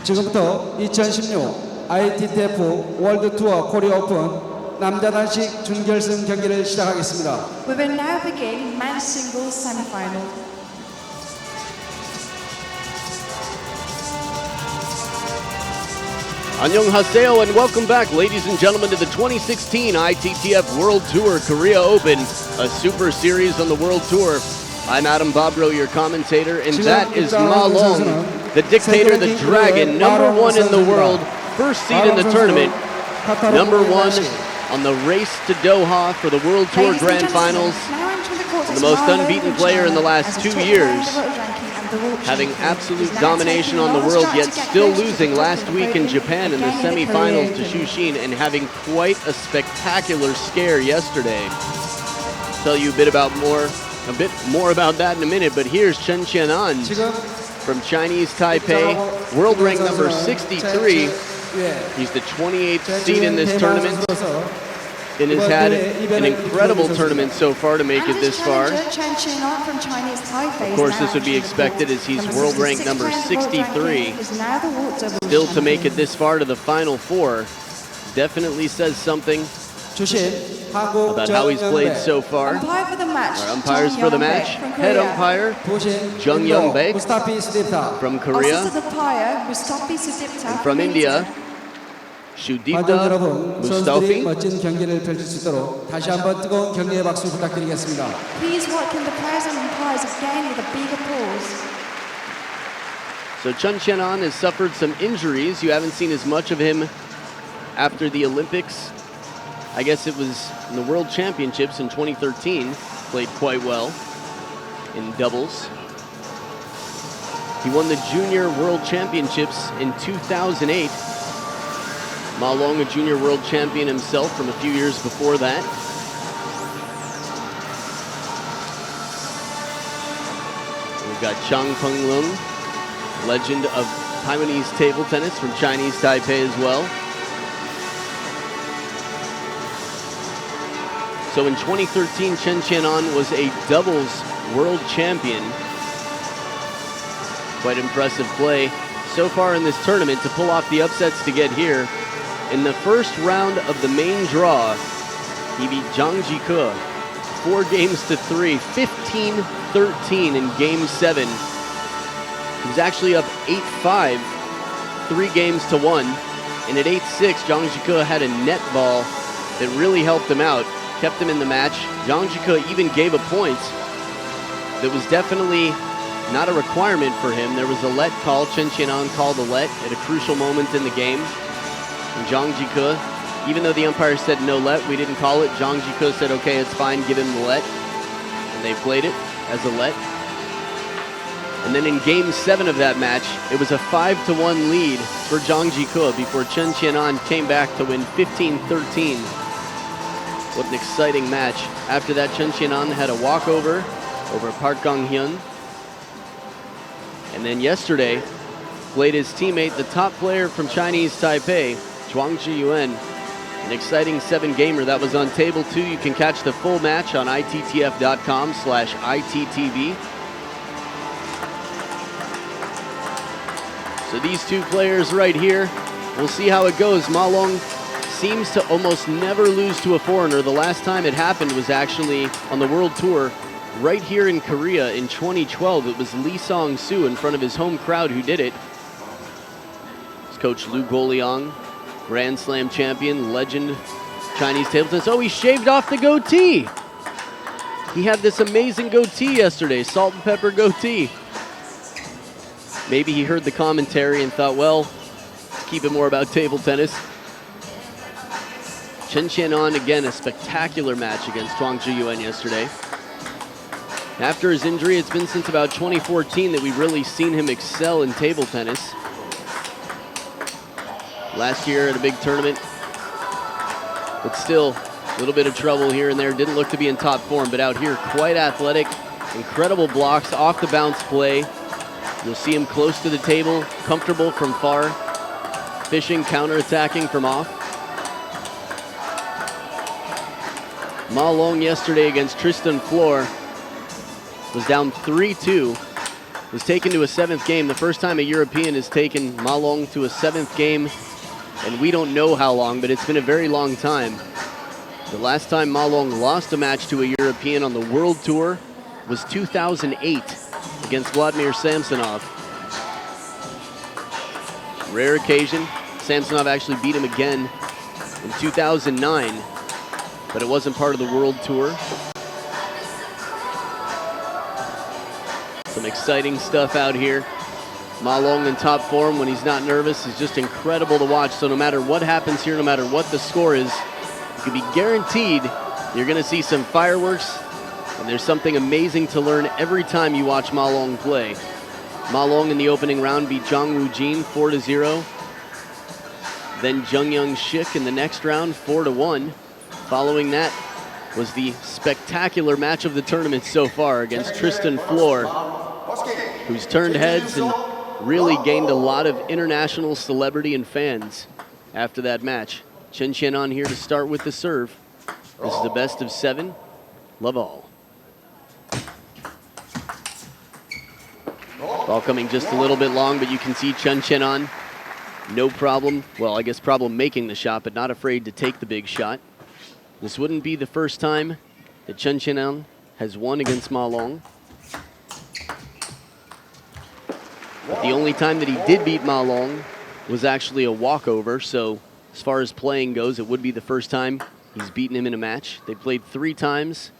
지금부터 2016 ITTF 월드 투어 코리아 오픈 남자 단식 준결승 경기를 시작하겠습니다. We will now begin men's singles semi-final. Annyeonghaseyo and welcome back, ladies and gentlemen, to the 2016 ITTF World Tour Korea Open, a super series on the World Tour. I'm Adam Bobro, your commentator, and that is Ma Long, the dictator, the dragon, #1 in the world, first seed in the tournament, #1 on the race to Doha for the World Tour Grand Finals, and the most unbeaten player in the last 2 years, having absolute domination on the world, yet still losing last week in Japan in the semifinals to Chien and having quite a spectacular scare yesterday. Tell you a bit more about that in a minute, but here's Chien from Chinese Taipei, world rank number 63. He's the 28th seed in this tournament and has had an incredible tournament so far to make it this far. Of course, this would be expected as he's world rank number 63. Still to make it this far to the Final Four definitely says something about how he's played so far. Our umpires for the match, head umpire Jung Young-baek from Korea, and from India, Shudipta Mustafi. 멋진 경기를 펼칠 수 있도록 다시 한번 뜨거운 격려의 박수 부탁드리겠습니다. Please welcome the players and umpires again with a big applause. So Chien has suffered some injuries. You haven't seen as much of him after the Olympics. I guess it was in the World Championships in 2013. Played quite well in doubles. He won the Junior World Championships in 2008. Ma Long, a junior world champion himself from a few years before that. We've got Chang Peng-lung, legend of Taiwanese table tennis from Chinese Taipei as well. So in 2013, Chien was a doubles world champion. Quite impressive play so far in this tournament to pull off the upsets to get here. In the first round of the main draw, he beat Zhang Jike 4 games to 3, 15-13 in Game 7. He was actually up 8-5, 3 games to 1. And at 8-6, Zhang Jike had a net ball that really helped him out, kept him in the match. Zhang Jike even gave a point that was definitely not a requirement for him. There was a let call. Chien called a let at a crucial moment in the game. And Zhang Jike, even though the umpire said no let, we didn't call it, Zhang Jike said, okay, it's fine, give him the let. And they played it as a let. And then in Game 7 of that match, it was a 5-1 lead for Zhang Jike before Chien came back to win 15-13. What an exciting match. After that, Chien had a walkover over Park Gang-hyun. And then yesterday, played his teammate, the top player from Chinese Taipei, Zhuang Zhiyuan, an exciting 7-gamer that was on table 2. You can catch the full match on ITTF.com/ITTV. So these two players right here, we'll see how it goes. Ma Long seems to almost never lose to a foreigner. The last time it happened was actually on the World Tour right here in Korea in 2012. It was Lee Song-soo in front of his home crowd who did it. His coach Lu Guoliang, Grand Slam champion, legend, Chinese table tennis. Oh, he shaved off the goatee. He had this amazing goatee yesterday, salt and pepper goatee. Maybe he heard the commentary and thought, well, let's keep it more about table tennis. Chien again, a spectacular match against Zhuang Zhiyuan yesterday. After his injury, it's been since about 2014 that we've really seen him excel in table tennis. Last year at a big tournament, but still a little bit of trouble here and there. Didn't look to be in top form, but out here, quite athletic, incredible blocks, off the bounce play. You'll see him close to the table, comfortable from far, fishing, counter-attacking from off. Ma Long yesterday against Tristan Flor was down 3-2 was taken to a 7th game. The first time a European has taken Ma Long to a 7th game, and we don't know how long, but it's been a very long time. The last time Ma Long lost a match to a European on the World Tour was 2008 against Vladimir Samsonov. Rare occasion. Samsonov actually beat him again in 2009, but it wasn't part of the World Tour. Some exciting stuff out here. Ma Long in top form when he's not nervous is just incredible to watch. So no matter what happens here, no matter what the score is, you can be guaranteed you're going to see some fireworks, and there's something amazing to learn every time you watch Ma Long play. Ma Long in the opening round beat Zhang Wujin 4-0. Then Jung Young Shik in the next round 4-1. Following that was the spectacular match of the tournament so far against Tristan Flor, who's turned heads and really gained a lot of international celebrity and fans after that match. Chien on here to start with the serve. This is the best of 7. Love all. Ball coming just a little bit long, but you can see Chien on. No problem. Well, I guess problem making the shot, but not afraid to take the big shot. This wouldn't be the first time that Chien on has won against Ma Long. But the only time that he did beat Ma Long was actually a walkover, so as far as playing goes, it would be the first time he's beaten him in a match. They played 3 times.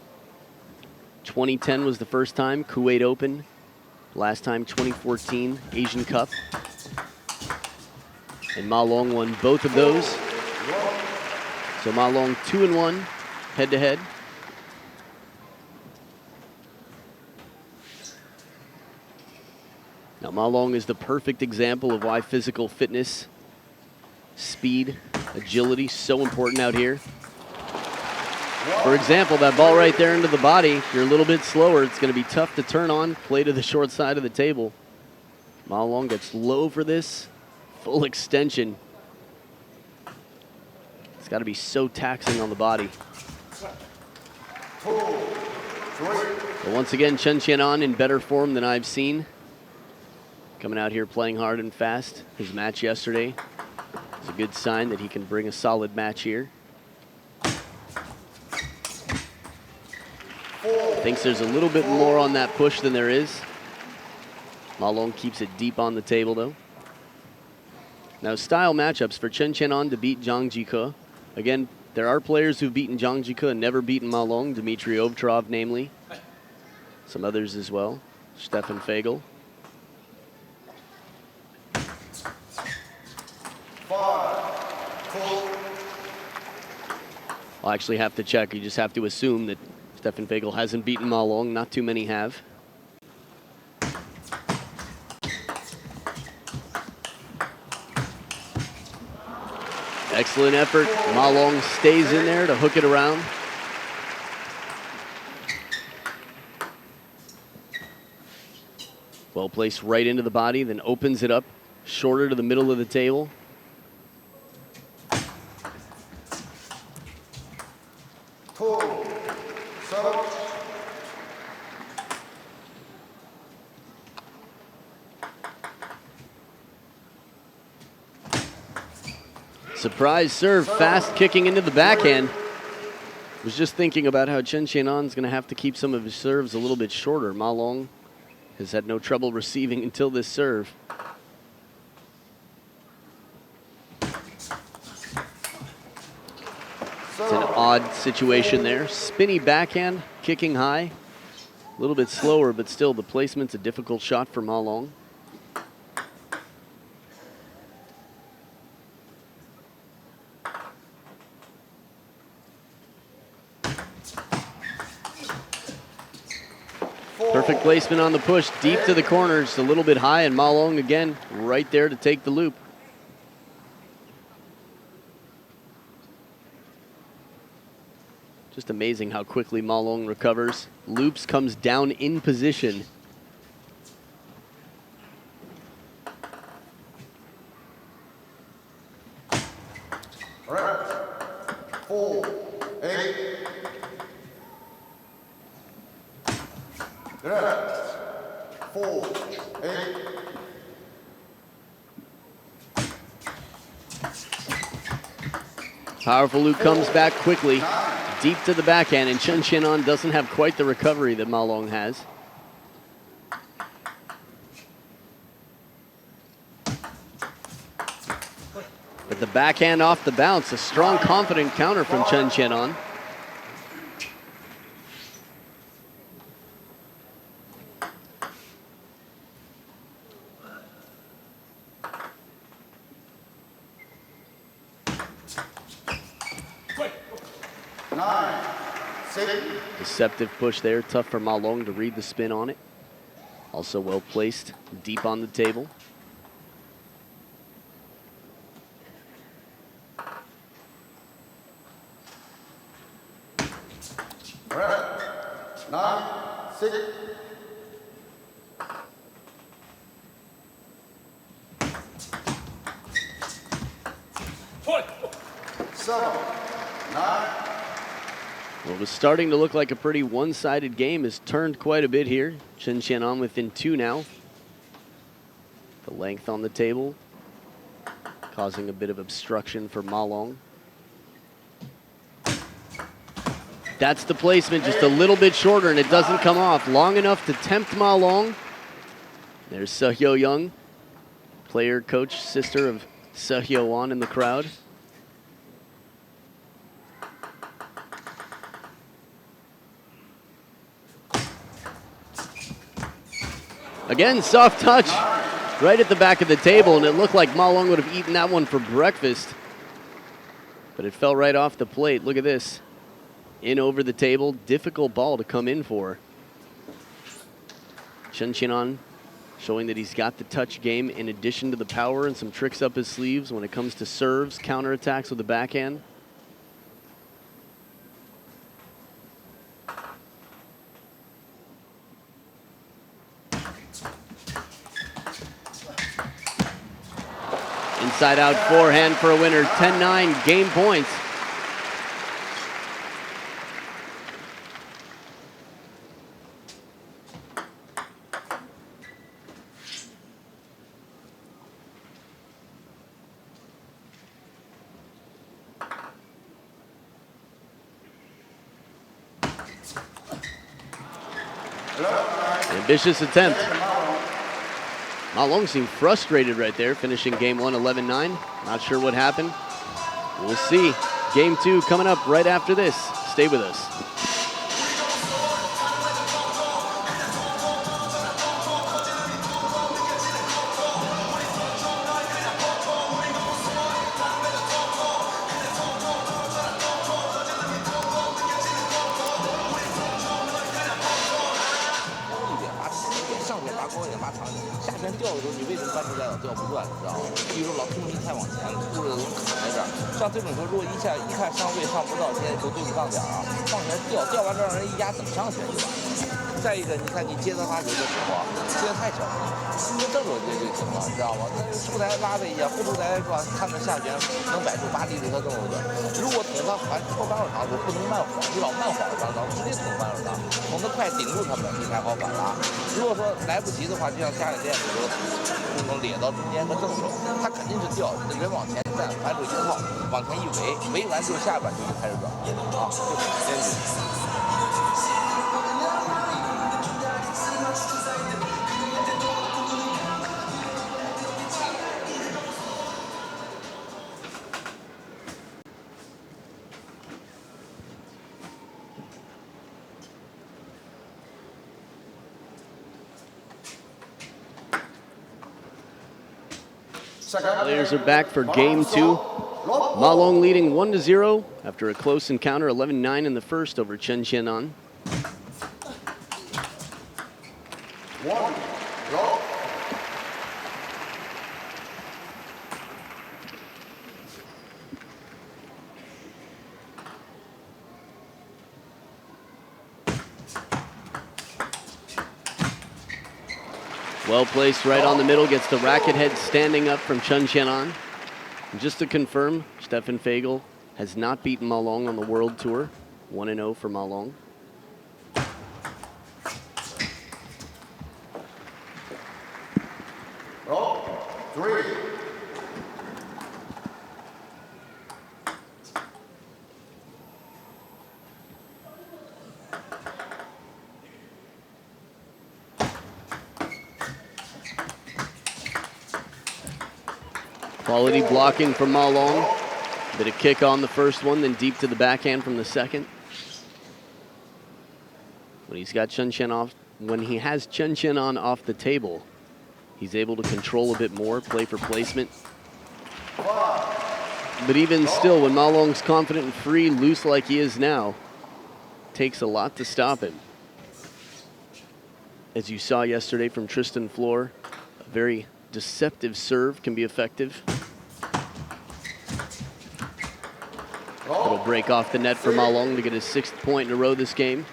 2010 was the first time, Kuwait Open. Last time, 2014 Asian Cup. And Ma Long won both of those. So Ma Long 2-1 head-to-head. Now Ma Long is the perfect example of why physical fitness, speed, agility so important out here. For example, that ball right there into the body, if you're a little bit slower, it's going to be tough to turn on, play to the short side of the table. Ma Long gets low for this, full extension. It's got to be so taxing on the body. But once again, Chien on in better form than I've seen. Coming out here playing hard and fast. His match yesterday is a good sign that he can bring a solid match here. Thinks there's a little bit more on that push than there is. Ma Long keeps it deep on the table though. Now style matchups for Chien on to beat Zhang Jike. Again, there are players who've beaten Zhang Jike and never beaten Ma Long. Dmitry Ovtcharov namely. Some others as well. Stefan Fagel. I'll actually have to check. You just have to assume that Stefan Fagel hasn't beaten Ma Long. Not too many have. Excellent effort. Ma Long stays in there to hook it around. Well placed right into the body, then opens it up shorter to the middle of the table. Surprise serve, fast kicking into the backhand. Was just thinking about how Chien on's going to have to keep some of his serves a little bit shorter. Ma Long has had no trouble receiving until this serve. It's an odd situation there. Spinny backhand, kicking high. A little bit slower, but still the placement's a difficult shot for Ma Long. Perfect placement on the push, deep to the corner, just a little bit high, and Ma Long again right there to take the loop. Just amazing how quickly Ma Long recovers. Loops, comes down in position. 4-8. Powerful loop comes back quickly, deep to the backhand, and Chien doesn't have quite the recovery that Ma Long has. But the backhand off the bounce, a strong, confident counter from Chien. Deceptive push there, tough for Ma Long to read the spin on it. Also well placed, deep on the table. Nine, 6. What was starting to look like a pretty one-sided game has turned quite a bit here. Chien on within 2 now. The length on the table causing a bit of obstruction for Ma Long. That's the placement, just a little bit shorter, and it doesn't come off. Long enough to tempt Ma Long. There's Sehyo Young, player, coach, sister of Sehyo Won in the crowd. Again, soft touch right at the back of the table, and it looked like Ma Long would have eaten that one for breakfast. But it fell right off the plate. Look at this. In over the table, difficult ball to come in for. Chien showing that he's got the touch game in addition to the power and some tricks up his sleeves when it comes to serves, counterattacks with the backhand. Inside out forehand for a winner, 10-9 game points. Ambitious attempt. Ma Long seemed frustrated right there, finishing game 1 11-9. Not sure what happened. We'll see. Game 2 coming up right after this. Stay with us. Players are back for game 2. Ma Long leading 1-0 after a close encounter, 11-9 in the first over Chien. Well placed right on the middle, gets the racket head standing up from Chien. And just to confirm, Stefan Fagel has not beaten Ma Long on the World Tour. 1-0 for Ma Long. Quality blocking from Ma Long. Bit of kick on the first one, then deep to the backhand from the second. When he's got Chien off, when he has Chien on off the table, he's able to control a bit more, play for placement. But even still, when Ma Long's confident and free, loose like he is now, takes a lot to stop him. As you saw yesterday from Tristan Floor, a very deceptive serve can be effective. It'll break off the net for Ma Long to get his 6th point in a row this game.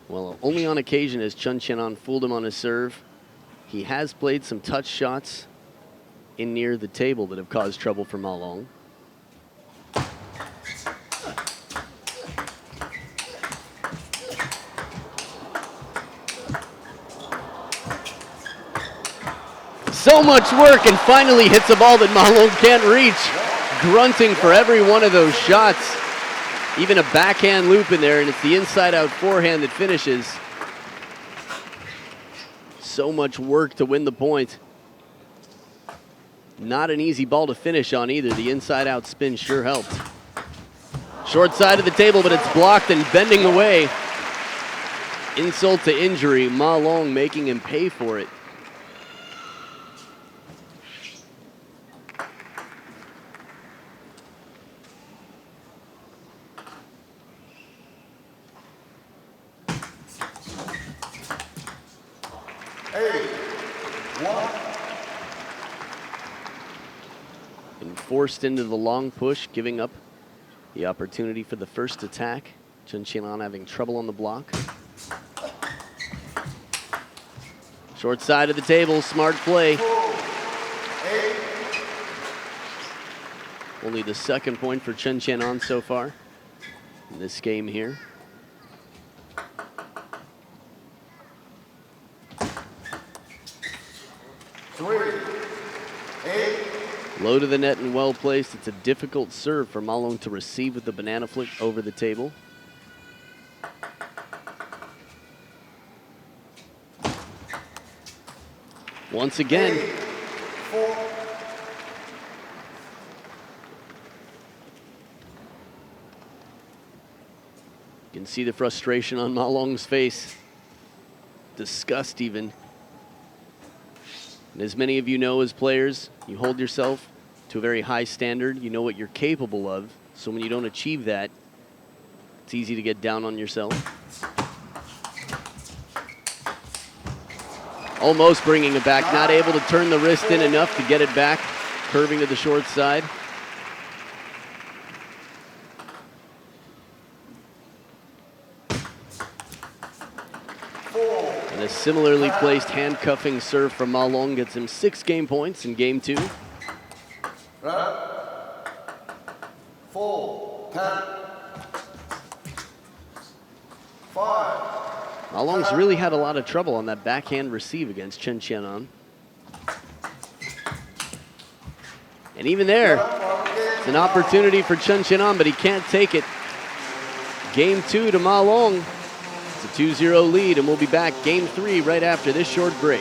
Well, only on occasion has Chien fooled him on his serve. He has played some touch shots in near the table that have caused trouble for Ma Long. So much work, and finally hits a ball that Ma Long can't reach. Grunting for every one of those shots. Even a backhand loop in there, and it's the inside-out forehand that finishes. So much work to win the point. Not an easy ball to finish on either. The inside-out spin sure helped. Short side of the table, but it's blocked and bending away. Insult to injury, Ma Long making him pay for it. And forced into the long push, giving up the opportunity for the first attack. Chien having trouble on the block. Short side of the table, smart play. Only the 2nd point for Chien so far in this game here. Low to the net and well placed. It's a difficult serve for Ma Long to receive with the banana flick over the table. Once again. You can see the frustration on Ma Long's face. Disgust even. And as many of you know as players, you hold yourself to a very high standard. You know what you're capable of. So when you don't achieve that, it's easy to get down on yourself. Almost bringing it back, not able to turn the wrist in enough to get it back, curving to the short side. And a similarly placed handcuffing serve from Ma Long gets him 6 game points in game 2. 4, 10, 5. Ma Long's really had a lot of trouble on that backhand receive against Chien. And even there, it's an opportunity for Chien, but he can't take it. Game 2 to Ma Long. It's a 2-0 lead, and we'll be back game 3 right after this short break.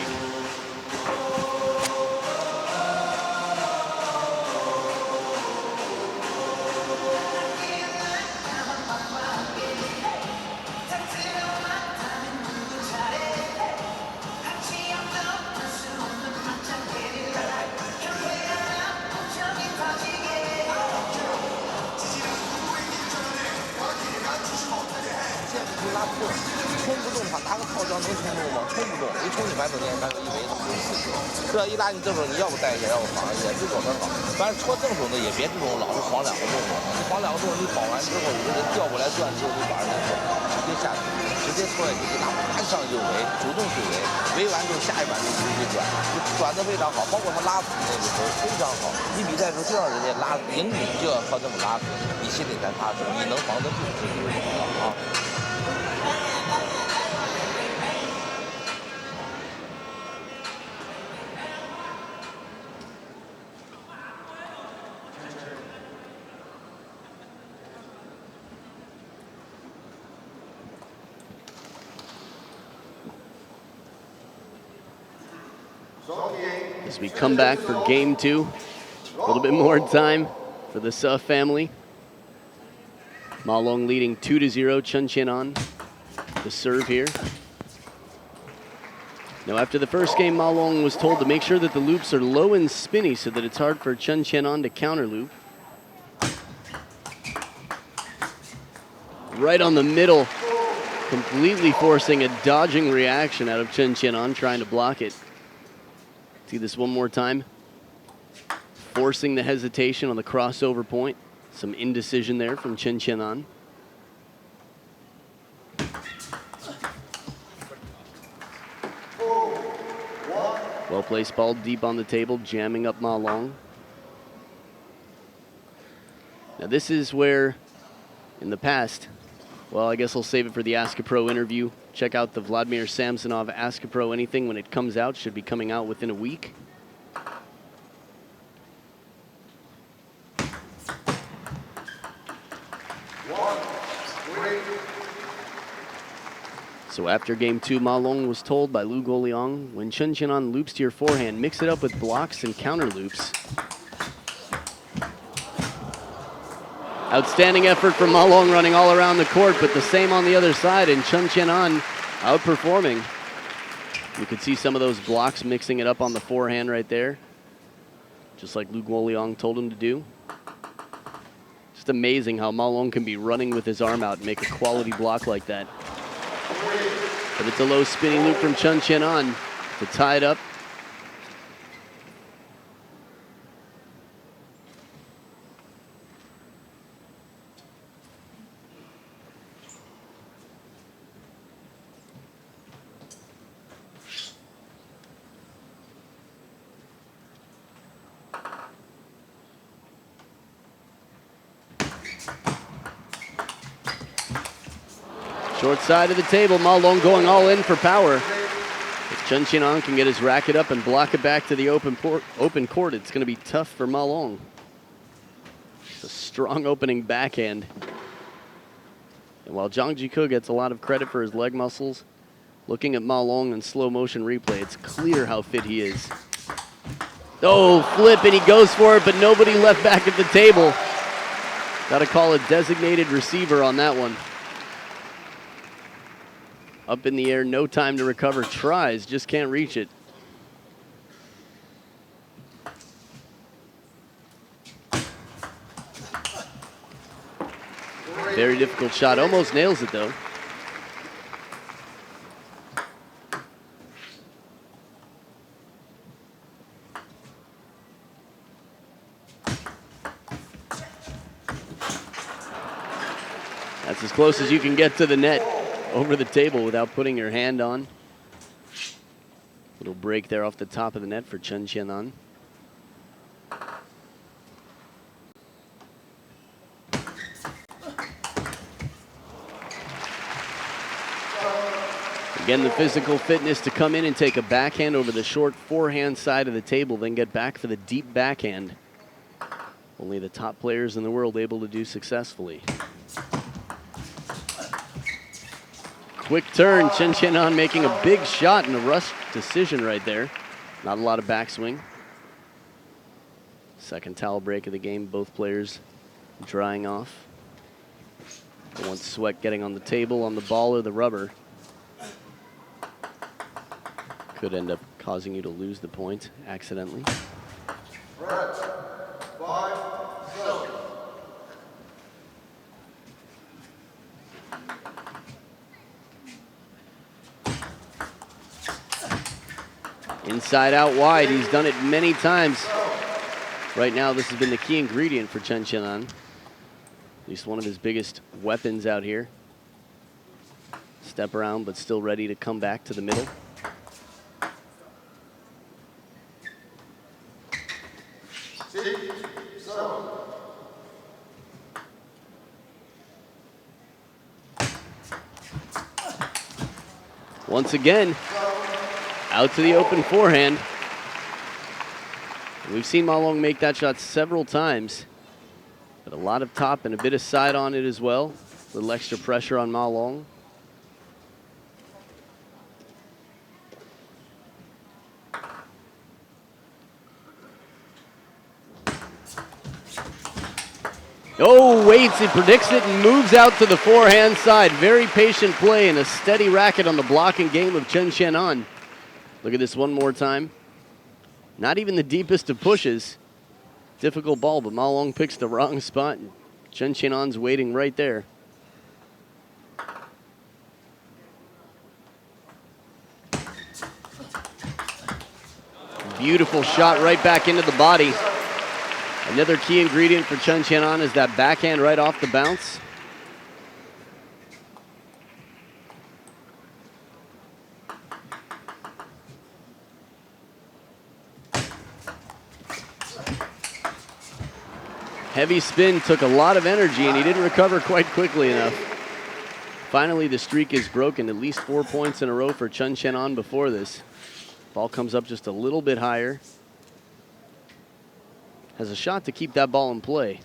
这一拉你正手，你要不带一下，要不防一下，这种很好。反正戳正手的也别这种老是晃2个动作，你晃2个动作，你晃完之后，有的人调过来转之后，就把人家直接下去，直接戳下去，一拉马上就围，主动去围，围完之后下一板就直接转，转的非常好。包括他拉死那个时候非常好。你比赛的时候就让人家拉赢你就要靠这么拉死，你心里才踏实，你能防得住这就是好啊。As we come back for game 2, a little bit more time for the Suh family. Ma Long leading 2-0, Chien on the serve here. Now after the first game, Ma Long was told to make sure that the loops are low and spinny so that it's hard for Chien on to counter loop. Right on the middle, completely forcing a dodging reaction out of Chien on, trying to block it. See this one more time. Forcing the hesitation on the crossover point. Some indecision there from Chien on. Well-placed ball deep on the table, jamming up Ma Long. Now this is where, in the past, well, I guess I'll save it for the Ask a Pro interview. Check out the Vladimir Samsonov Ask a Pro Anything when it comes out. Should be coming out within a week. So after game 2, Ma Long was told by Lu Guoliang, when Chien on loops to your forehand, mix it up with blocks and counter loops. Outstanding effort from Ma Long, running all around the court, but the same on the other side, and Chien on outperforming. You could see some of those blocks mixing it up on the forehand right there, just like Lu Guoliang told him to do. Just amazing how Ma Long can be running with his arm out and make a quality block like that. But it's a low spinning loop from Chien on to tie it up. Short side of the table, Ma Long going all in for power. If Chien on can get his racket up and block it back to the open court, it's going to be tough for Ma Long. It's a strong opening backhand. And while Jang Ji-Ko gets a lot of credit for his leg muscles, looking at Ma Long in slow motion replay, it's clear how fit he is. Oh, flip, and he goes for it, but nobody left back at the table. Got to call a designated receiver on that one. Up in the air, no time to recover, tries, just can't reach it. Very difficult shot, almost nails it though. That's as close as you can get to the net. Over the table without putting your hand on. Little break there off the top of the net for Chien on. Again, the physical fitness to come in and take a backhand over the short forehand side of the table, then get back for the deep backhand. Only the top players in the world able to do successfully. Quick turn, Chien on making a big shot and a rush decision right there. Not a lot of backswing. Second towel break of the game, both players drying off. Don't want sweat getting on the table, on the ball, or the rubber. Could end up causing you to lose the point accidentally. Red, 5, 7. Inside out wide, he's done it many times. Right now, this has been the key ingredient for Chien on. At least one of his biggest weapons out here. Step around, but still ready to come back to the middle. Once again, out to the open forehand. We've seen Ma Long make that shot several times, but a lot of top and a bit of side on it as well. A little extra pressure on Ma Long. Oh, waits, he predicts it and moves out to the forehand side. Very patient play and a steady racket on the blocking game of Chien. Look at this one more time. Not even the deepest of pushes. Difficult ball, but Ma Long picks the wrong spot. Chien waiting right there. Beautiful shot right back into the body. Another key ingredient for Chien is that backhand right off the bounce. Heavy spin took a lot of energy and he didn't recover quite quickly enough. Finally, the streak is broken. At least 4 points in a row for Chien before this. Ball comes up just a little bit higher. Has a shot to keep that ball in play.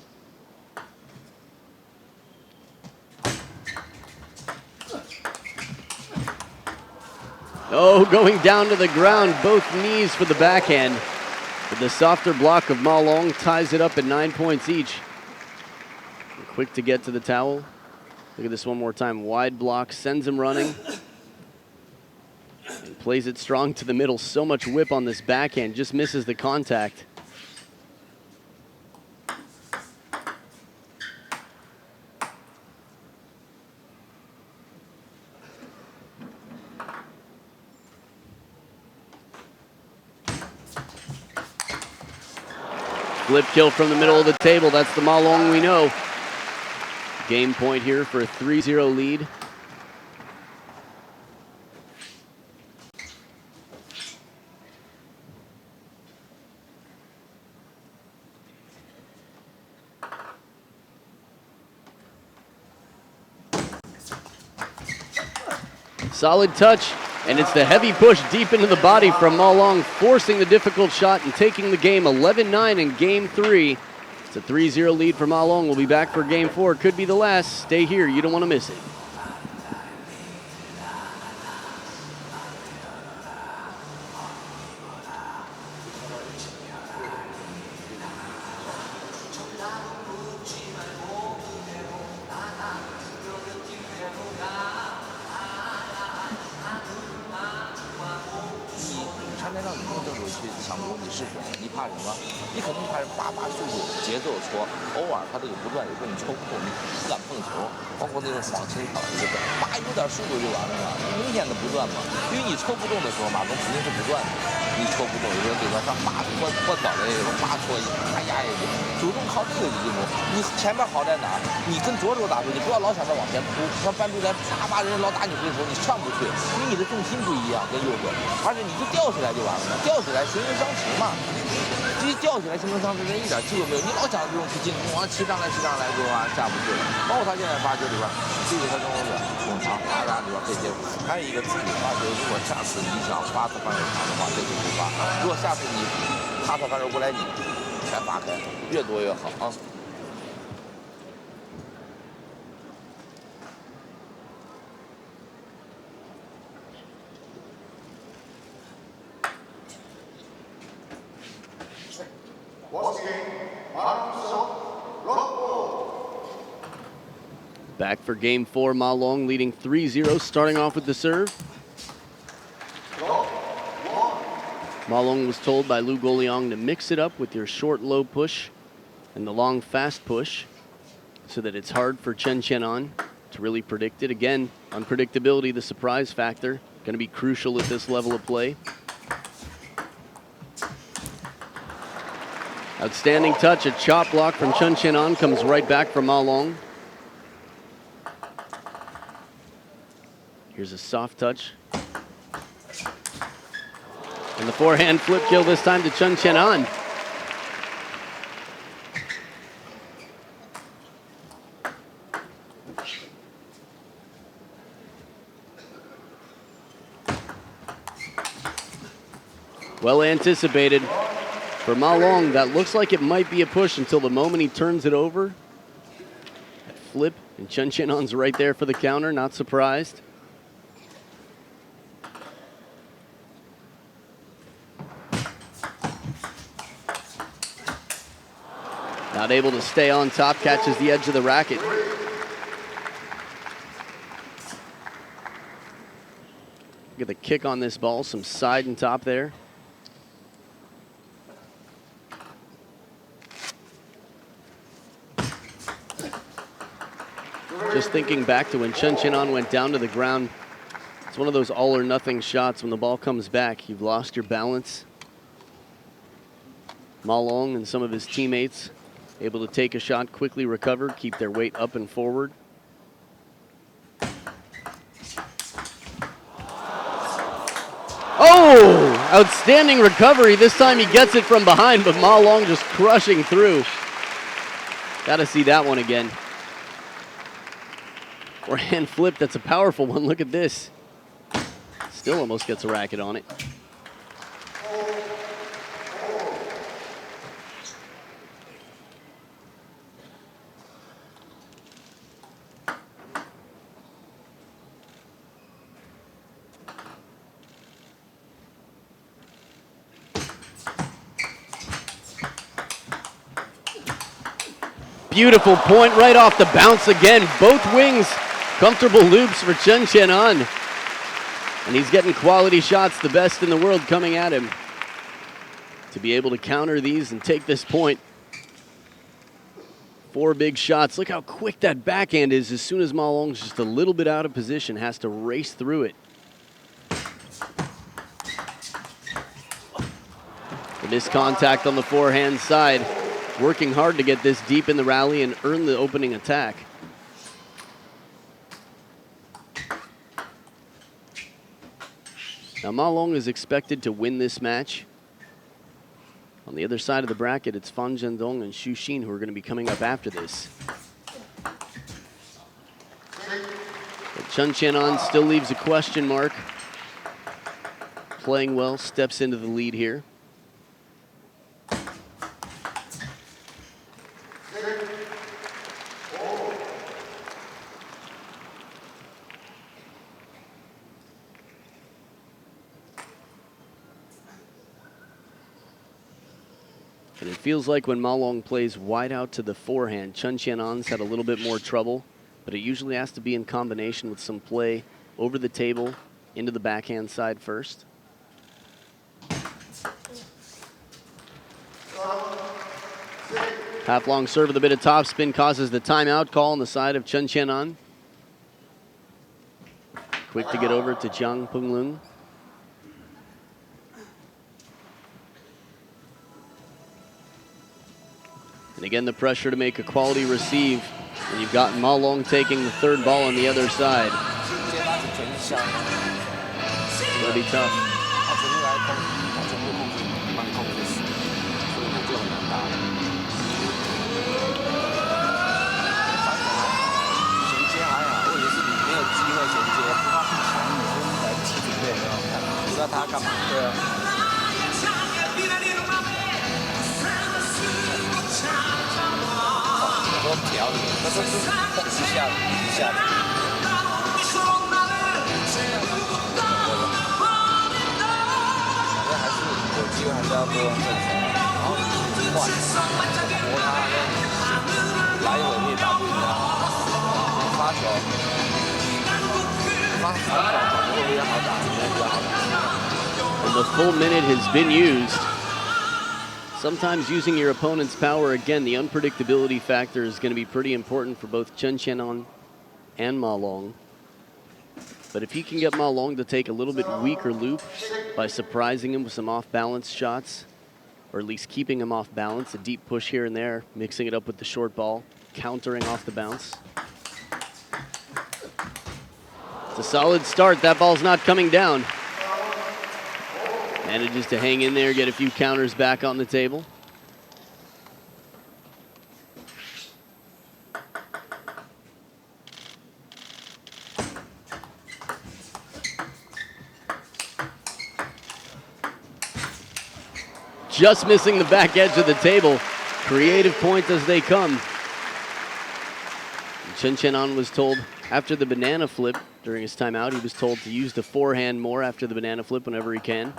Oh, going down to the ground, both knees for the backhand. But the softer block of Ma Long ties it up at 9 points each. Quick to get to the towel. Look at this one more time. Wide block, sends him running. And plays it strong to the middle. So much whip on this backhand, just misses the contact. Flip kill from the middle of the table. That's the Ma Long we know. Game point here for a 3-0 lead. Solid touch, and it's the heavy push deep into the body from Ma Long, forcing the difficult shot and taking the game 11-9 in game 3. It's a 3-0 lead for Ma Long. We'll be back for game 4. Could be the last. Stay here. You don't want to miss it.偶尔他这个不转，有时候你抽不动，你不敢碰球，包括那种晃清场这个，叭有点速度就完了嘛，明显的不转嘛，因为你抽不动的时候，马龙肯定是不转的，你抽不动，有时候对方上叭拖倒了，有时候叭戳一下，他压下去，主动靠这个进攻。你前面好在哪儿？你跟左手打球，你不要老想着往前扑，像班主任啪人老打你回手，你上不去，因为你的重心不一样，跟右手，而且你就吊起来就完了嘛，吊起来形成相持嘛。一吊起来形成相持，人一点机会没有。你老想这种去进攻，骑上来，之后下不去了。包括他现在发球里边，这个他中锋的永长啪里边这些，还有一个自己发球。如果下次你想发他反手长的话，这就不发。如果下次你他反手过来，你全发开，越多越好啊。Back for game 4, Ma Long leading 3-0, starting off with the serve. Ma Long was told by Lu Goliang to mix it up with your short low push and the long fast push so that it's hard for Chien to really predict it. Again, unpredictability, the surprise factor, going to be crucial at this level of play. Outstanding touch, a chop block from Chien comes right back from Ma Long. Here's a soft touch. And the forehand flip kill this time to Chien. Well anticipated for Ma Long. That looks like it might be a push until the moment he turns it over. That flip, and Chien's right there for the counter, not surprised. Not able to stay on top, catches the edge of the racket. Look at the kick on this ball, some side and top there. Just thinking back to when Chien went down to the ground, it's one of those all or nothing shots. When the ball comes back, you've lost your balance. Ma Long and some of his teammates able to take a shot, quickly recover, keep their weight up and forward. Oh, outstanding recovery. This time he gets it from behind, but Ma Long just crushing through. Got to see that one again. Forehand flip, that's a powerful one. Look at this. Still almost gets a racket on it. Beautiful point right off the bounce again. Both wings, comfortable loops for Chien. And he's getting quality shots, the best in the world coming at him. To be able to counter these and take this point. 4 big shots. Look how quick that backhand is. As soon as Ma Long's just a little bit out of position, has to race through it. The missed contact on the forehand side. Working hard to get this deep in the rally and earn the opening attack. Now Ma Long is expected to win this match. On the other side of the bracket, it's Fan Zhendong and Xu Xin who are going to be coming up after this. But Chien still leaves a question mark. Playing well, steps into the lead here. And it feels like when Ma Long plays wide out to the forehand, Chien's had a little bit more trouble, but it usually has to be in combination with some play over the table into the backhand side first. Half long serve with a bit of topspin causes the timeout call on the side of Chien. Quick to get over to Jiang Punglun. And again, the pressure to make a quality receive. And you've got Ma Long taking the third ball on the other side. It's going to be tough. And the full minute has been used. Sometimes using your opponent's power, again, the unpredictability factor is going to be pretty important for both Chien and Ma Long. But if you can get Ma Long to take a little bit weaker loop by surprising him with some off-balance shots, or at least keeping him off balance, a deep push here and there, mixing it up with the short ball, countering off the bounce. It's a solid start. That ball's not coming down. Manages to hang in there, get a few counters back on the table. Just missing the back edge of the table. Creative points as they come. And Chien was told after the banana flip during his timeout, he was told to use the forehand more after the banana flip whenever he can.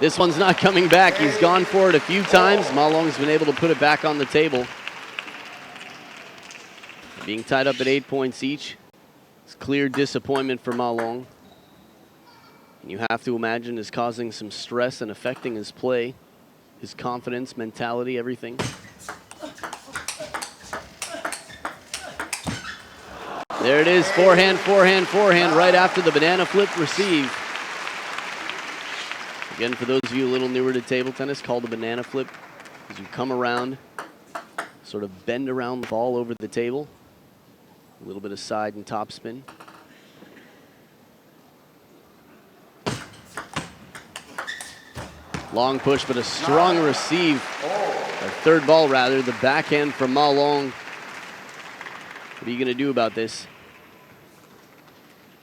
This one's not coming back. He's gone for it a few times. Ma Long's been able to put it back on the table. Being tied up at 8 points each. It's clear disappointment for Ma Long. And you have to imagine is causing some stress and affecting his play, his confidence, mentality, everything. There it is, forehand, forehand, forehand, right after the banana flip receive. Again, for those of you a little newer to table tennis, called a banana flip as you come around, sort of bend around the ball over the table. A little bit of side and top spin. Long push, but a strong receive. Or third ball, rather, the backhand from Ma Long. What are you going to do about this?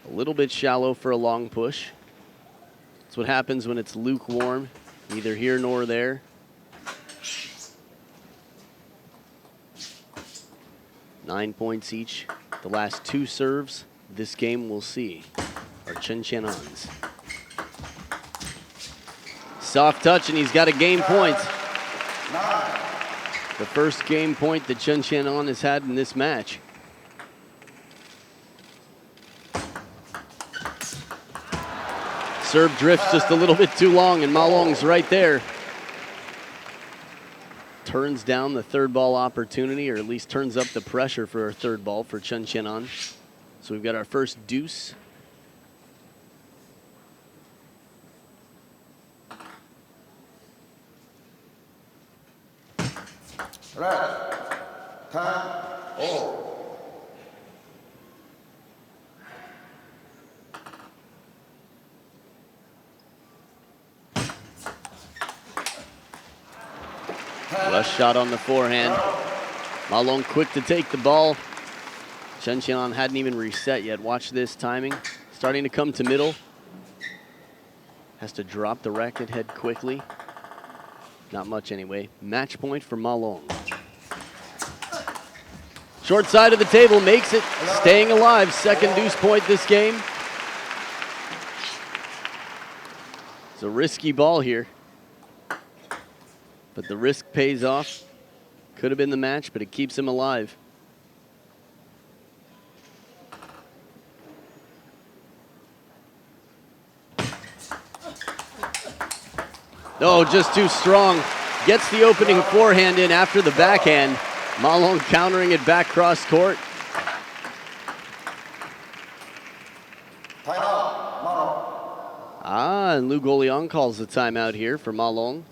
A little bit shallow for a long push. That's what happens when it's lukewarm, neither here nor there. Nine points each. The last two serves this game we'll see are Chen-Qian'an's. Soft touch, and he's got a game point. The first game point that Chen-Qian'an has had in this match. Serve drifts just a little bit too long, and Ma Long's right there. Turns down the third ball opportunity, or at least turns up the pressure for a third ball for Chen-Qian'an. So we've got our first deuce. Red, 10, all. Rush shot on the forehand. Ma Long quick to take the ball. Chen-Qian'an hadn't even reset yet. Watch this timing. Starting to come to middle. Has to drop the racket head quickly. Not much anyway. Match point for Ma Long. Short side of the table makes it. Staying alive. Second deuce point this game. It's a risky ball here. But the risk pays off. Could have been the match, but it keeps him alive. Oh, just too strong. Gets the opening forehand in after the backhand. Ma Long countering it back cross court. And Lu Guoliang calls the timeout here for Ma Long.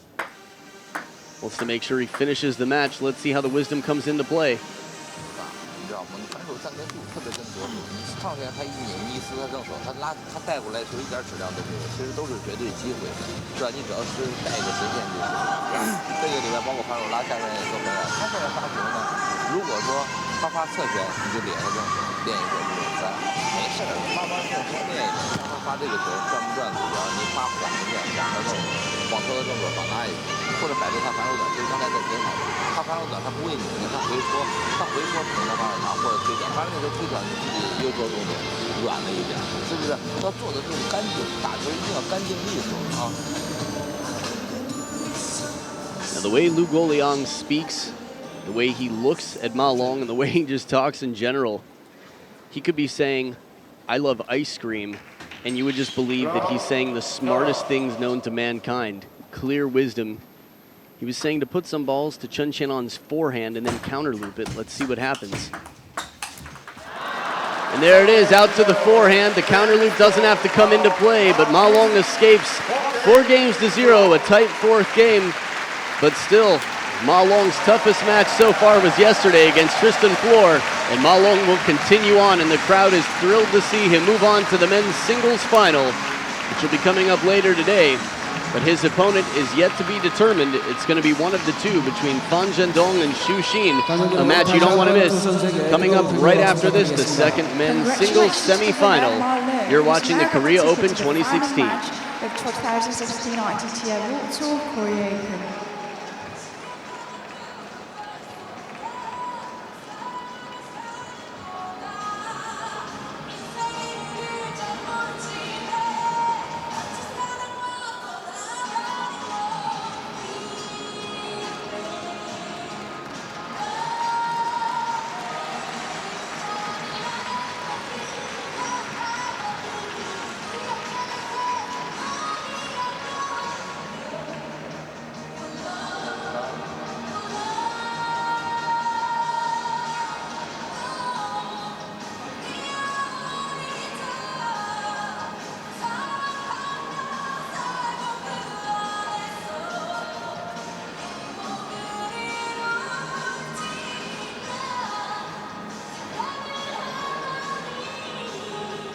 Wants to make sure he finishes the match. Let's see how the wisdom comes into play. 你知道吗？你反手站跟度特别跟左手，上旋他一拧一撕他正手，他带过来球一点质量都没有，其实都是绝对机会，是吧？你只要是带一个斜线就行。这个里面包括反手拉下旋也都没有。他现在发球呢，如果说他发侧旋，你就练一个正手，练一个3，没事儿，慢慢练，多练一点。像他发这个球转不转主要你发缓一点，缓的正手，往车的正手反拉一下，或者摆着他反手短，就是刚才在挺好的。他反手短，他不会拧，他回缩平了反手长或者推短，反正那时候推短你自己又做动作软了一点，是不是？要做的就是干净，打球一定要干净利索啊。Now the way Lu Guoliang speaks, the way he looks at Ma Long, and the way he just talks in general, he could be saying, "I love ice cream," and you would just believe that he's saying the smartest things known to mankind. Clear wisdom. He was saying to put some balls to Chen-Qian'an's forehand and then counter loop it. Let's see what happens. And there it is, out to the forehand. The counter loop doesn't have to come into play, but Ma Long escapes. 4-0, a tight fourth game. But still, Ma Long's toughest match so far was yesterday against Tristan Flor. And Ma Long will continue on, and the crowd is thrilled to see him move on to the men's singles final, which will be coming up later today. But his opponent is yet to be determined. It's going to be one of the two between Fan Zhendong and Xu Xin, a match you don't want to miss. Coming up right after this, the second men's singles semifinal. You're watching the Korea Open 2016. Of 2016 ITTF World Tour Korea Open.